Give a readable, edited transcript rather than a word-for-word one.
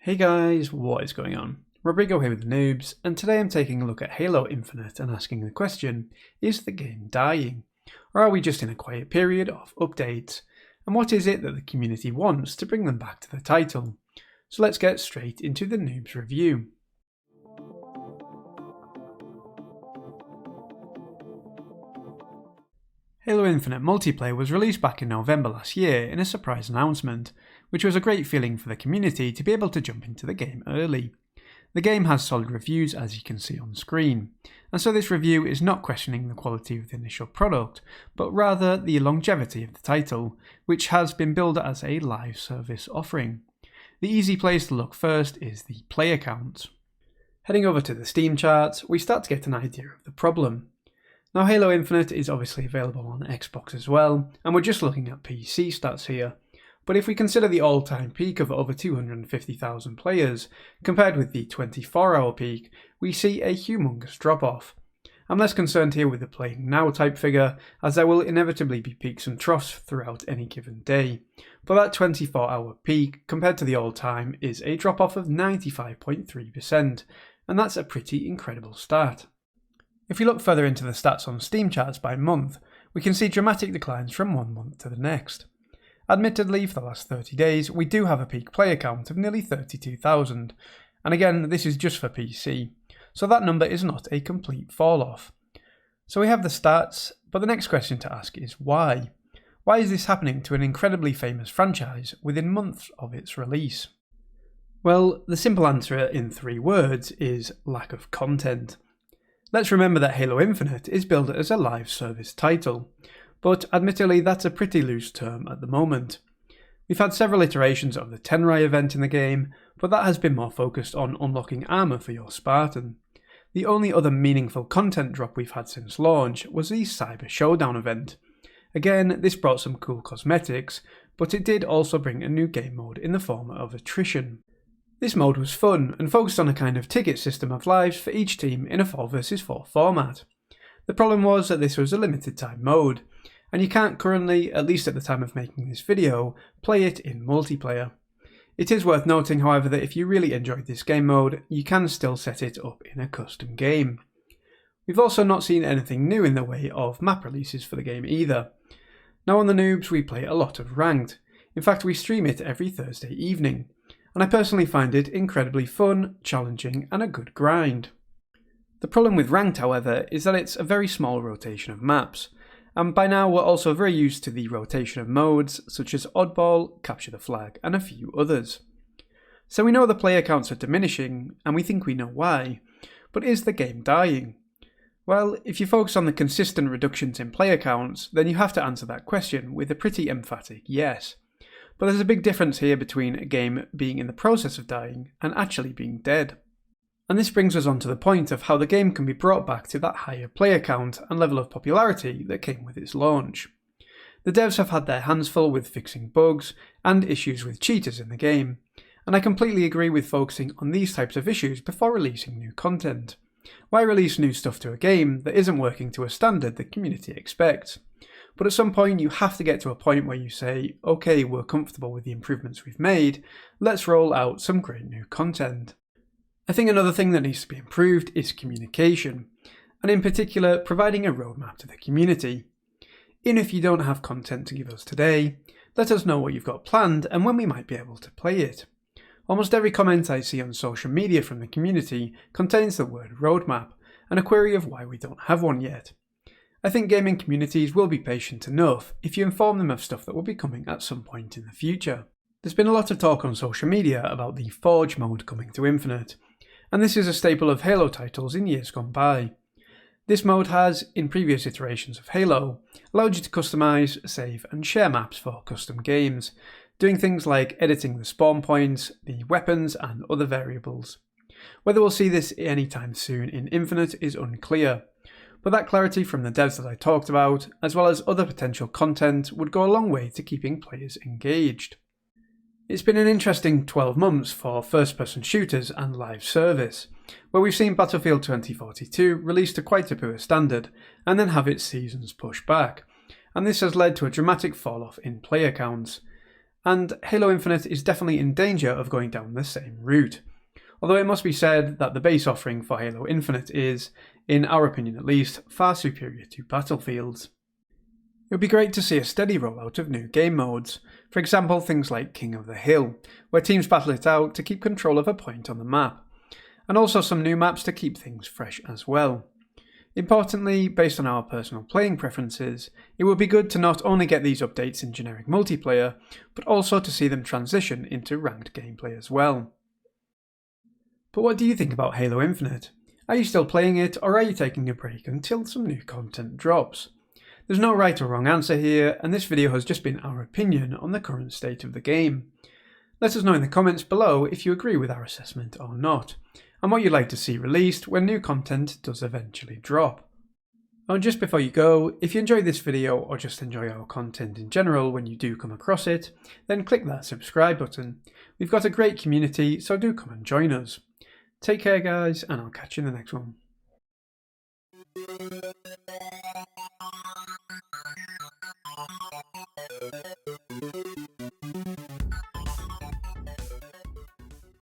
Hey guys, what is going on? Robrigo here with TheNewbs, and today I'm taking a look at Halo Infinite and asking the question, is the game dying? Or are we just in a quiet period of updates? And what is it that the community wants to bring them back to the title? So let's get straight into the Noobs review. Halo Infinite multiplayer was released back in November last year in a surprise announcement, which was a great feeling for the community to be able to jump into the game early. The game has solid reviews, as you can see on screen, and so this review is not questioning the quality of the initial product, but rather the longevity of the title, which has been billed as a live service offering. The easy place to look first is the player count. Heading over to the Steam charts, we start to get an idea of the problem. Now, Halo Infinite is obviously available on Xbox as well, and we're just looking at PC stats here. But if we consider the all-time peak of over 250,000 players, compared with the 24-hour peak, we see a humongous drop-off. I'm less concerned here with the playing now type figure, as there will inevitably be peaks and troughs throughout any given day. But that 24-hour peak, compared to the all-time, is a drop-off of 95.3%, and that's a pretty incredible stat. If we look further into the stats on Steam charts by month, we can see dramatic declines from one month to the next. Admittedly, for the last 30 days, we do have a peak player count of nearly 32,000, and again, this is just for PC, so that number is not a complete fall-off. So we have the stats, but the next question to ask is why? Why is this happening to an incredibly famous franchise within months of its release? Well, the simple answer in 3 words is lack of content. Let's remember that Halo Infinite is billed as a live service title, but admittedly that's a pretty loose term at the moment. We've had several iterations of the Tenrai event in the game, but that has been more focused on unlocking armour for your Spartan. The only other meaningful content drop we've had since launch was the Cyber Showdown event. Again, this brought some cool cosmetics, but it did also bring a new game mode in the form of attrition. This mode was fun and focused on a kind of ticket system of lives for each team in a 4 vs 4 format. The problem was that this was a limited time mode, and you can't currently, at least at the time of making this video, play it in multiplayer. It is worth noting, however, that if you really enjoyed this game mode, you can still set it up in a custom game. We've also not seen anything new in the way of map releases for the game either. Now on the Noobs we play a lot of Ranked. In fact, we stream it every Thursday evening, and I personally find it incredibly fun, challenging, and a good grind. The problem with Ranked, however, is that it's a very small rotation of maps, and by now we're also very used to the rotation of modes such as Oddball, Capture the Flag, and a few others. So we know the player counts are diminishing, and we think we know why, but is the game dying? Well, if you focus on the consistent reductions in player counts, then you have to answer that question with a pretty emphatic yes. But there's a big difference here between a game being in the process of dying and actually being dead. And this brings us on to the point of how the game can be brought back to that higher player count and level of popularity that came with its launch. The devs have had their hands full with fixing bugs and issues with cheaters in the game, and I completely agree with focusing on these types of issues before releasing new content. Why release new stuff to a game that isn't working to a standard the community expects? But at some point you have to get to a point where you say, okay, we're comfortable with the improvements we've made, let's roll out some great new content. I think another thing that needs to be improved is communication, and in particular providing a roadmap to the community. If you don't have content to give us today, let us know what you've got planned and when we might be able to play it. Almost every comment I see on social media from the community contains the word roadmap and a query of why we don't have one yet. I think gaming communities will be patient enough if you inform them of stuff that will be coming at some point in the future. There's been a lot of talk on social media about the Forge mode coming to Infinite, and this is a staple of Halo titles in years gone by. This mode has, in previous iterations of Halo, allowed you to customize, save and share maps for custom games, doing things like editing the spawn points, the weapons and other variables. Whether we'll see this anytime soon in Infinite is unclear, but that clarity from the devs that I talked about, as well as other potential content, would go a long way to keeping players engaged. It's been an interesting 12 months for first-person shooters and live service, where we've seen Battlefield 2042 released to quite a poor standard, and then have its seasons pushed back, and this has led to a dramatic fall-off in player counts. and Halo Infinite is definitely in danger of going down the same route. Although it must be said that the base offering for Halo Infinite is, in our opinion at least, far superior to Battlefield's. It would be great to see a steady rollout of new game modes, for example things like King of the Hill, where teams battle it out to keep control of a point on the map, and also some new maps to keep things fresh as well. Importantly, based on our personal playing preferences, it would be good to not only get these updates in generic multiplayer, but also to see them transition into ranked gameplay as well. But what do you think about Halo Infinite? Are you still playing it, or are you taking a break until some new content drops? There's no right or wrong answer here, and this video has just been our opinion on the current state of the game. Let us know in the comments below if you agree with our assessment or not, and what you'd like to see released when new content does eventually drop. And just before you go, if you enjoyed this video or just enjoy our content in general when you do come across it, then click that subscribe button. We've got a great community, so do come and join us. Take care guys, and I'll catch you in the next one.